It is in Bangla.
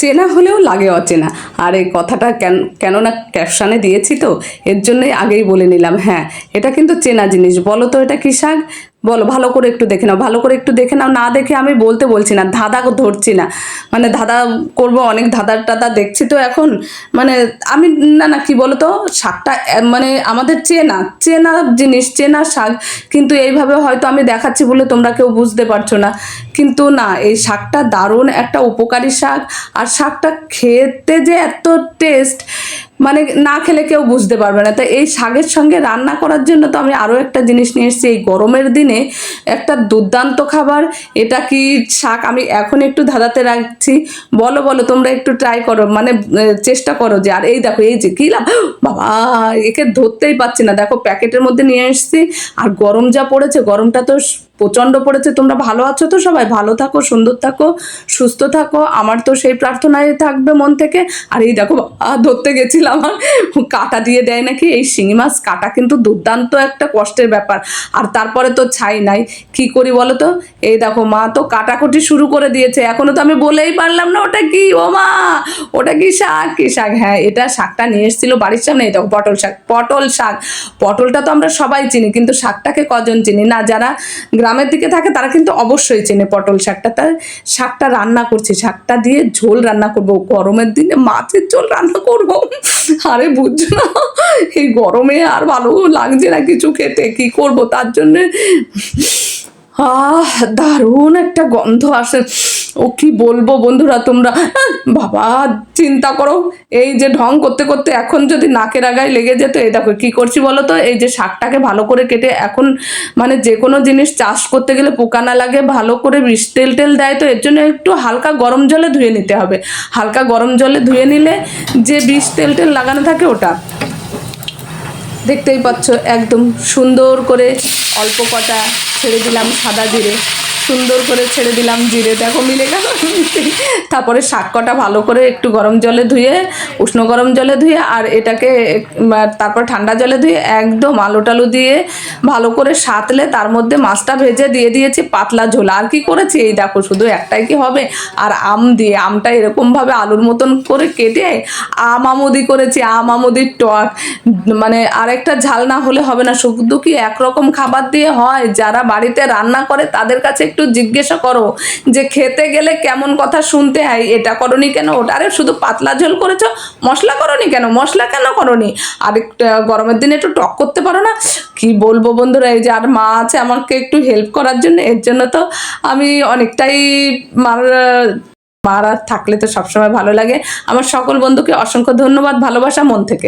চেনা হলেও লাগে অচেনা। আর এই কথাটা কেননা ক্যাপশনে দিয়েছি তো, এর জন্যই আগেই বলে নিলাম। হ্যাঁ, এটা কিন্তু চেনা জিনিস। বলো তো এটা কি শাক? বলো, ভালো করে একটু দেখে নাও, ভালো করে একটু দেখে নাও। না দেখে আমি বলছি না, ধাঁধা ধরছি না। মানে ধাঁধা করবো, অনেক ধাঁধার টাদা দেখছি তো এখন। মানে আমি, না না, কি বলো তো, শাকটা মানে আমাদের চেনা চেনা জিনিস, চেনা শাক। কিন্তু এইভাবে হয়তো আমি দেখাচ্ছি বলে তোমরা কেউ বুঝতে পারছো না। কিন্তু না, এই শাকটা দারুণ একটা উপকারী শাক। আর শাকটা খেতে যে এত টেস্ট, মানে না খেলে কেউ বুঝতে পারবে না। তাই এই শাকের সঙ্গে রান্না করার জন্য তো আমি আরও একটা জিনিস নিয়ে এসেছি এই গরমের দিনে, একটা দুর্দান্ত খাবার। এটা কি শাক আমি এখন একটু ধাঁধাতে রাখছি। বলো বলো, তোমরা একটু ট্রাই করো, মানে চেষ্টা করো যে। আর এই দেখো, এই যে কি বাবা, একে ধরতেই পারছি না। দেখো প্যাকেটের মধ্যে নিয়ে এসেছি। আর গরম যা পড়েছে, গরমটা তো প্রচণ্ড পড়েছে। তোমরা ভালো আছো তো? সবাই ভালো থাকো, সুন্দর থাকো, সুস্থ থাকো, আমার তো সেই প্রার্থনায় থাকবে মন থেকে। আর এই দেখো, ধরতে গেছিলাম, আর কাটা দিয়ে দেয় নাকি। এই শিঙি মাছ কাটা কিন্তু দুর্দান্ত একটা কষ্টের ব্যাপার। আর তারপরে তো ছাই নাই, কি করি বলো তো? এই দেখো, মা তো কাটাকুটি শুরু করে দিয়েছে। এখনো তো আমি বলেই পারলাম না ওটা কি। ও মা, ওটা কি শাক? কি শাক? হ্যাঁ, এটা শাকটা নিয়ে এসেছিল বাড়ির সামনে। এই দেখো, পটল শাক। পটল শাক, পটলটা তো আমরা সবাই চিনি, কিন্তু শাকটাকে কজন চিনি না? যারা গ্রামের দিকে থাকে তারা কিন্তু অবশ্যই চেনে পটল শাকটা। তাই শাকটা রান্না করছি, শাকটা দিয়ে ঝোল রান্না করব। গরমের দিনে মাছের ঝোল রান্না করব। আরে বুঝছো না, এই গরমে আর ভালো লাগছে না কিছু খেতে, কি করব? তার জন্যে দারুণ একটা গন্ধ আসে। ও কি বলবো বন্ধুরা, তোমরা বাবা চিন্তা করো, এই যে ঢং করতে করতে এখন যদি নাকের আগায় লেগে যেত। এই দেখো কি করছি বলো তো, এই যে শাকটাকে ভালো করে কেটে, এখন মানে যে কোনো জিনিস চাষ করতে গেলে পোকা না লাগে, ভালো করে বিষ তেল দেয়, তো এর জন্য একটু হালকা গরম জলে ধুয়ে নিতে হবে। হালকা গরম জলে ধুয়ে নিলে যে বিষ তেল লাগানো থাকে ওটা, দেখতেই পাচ্ছ, একদম সুন্দর করে অল্প কটা ছেড়ে দিলাম সাদা জিরে, সুন্দর করে ছেড়ে দিলাম জিরে। দেখো মিলে গেল। তারপরে শাক কটা ভালো করে একটু গরম জলে ধুয়ে, উষ্ণ গরম জলে ধুয়ে, আর এটাকে তারপর ঠান্ডা জলে ধুয়ে একদম আলু টালু দিয়ে ভালো করে সাঁতলে তার মধ্যে মাছটা ভেজে দিয়ে দিয়েছি পাতলা ঝোল। আর কি করেছি, এই দেখো, শুধু একটাই কি হবে? আর আম দিয়ে, আমটা এরকমভাবে আলুর মতন করে কেটে আম আমুদি করেছি, আম আমুদির টক। মানে আরেকটা ঝাল না হলে হবে না। শুধু কি একরকম খাবার দিয়ে হয়? যারা বাড়িতে রান্না করে তাদের কাছে একটু জিজ্ঞাসা করো যে খেতে গেলে কেমন কথা শুনতে হয়। এটা করনি কেন, ওটা, আরে শুধু পাতলা ঝোল করেছো, মশলা করনি কেন, মশলা কেন করনি? আর একটু গরমের দিনে একটু টক করতে পারো না? কি বলবো বন্ধুরা, এই যে আর মা আছে আমাকে একটু হেল্প করার জন্য, এর জন্য তো আমি অনেকটাই মারা থাকলে তো সবসময় ভালো লাগে। আমার সকল বন্ধুকে অসংখ্য ধন্যবাদ, ভালোবাসা মন থেকে।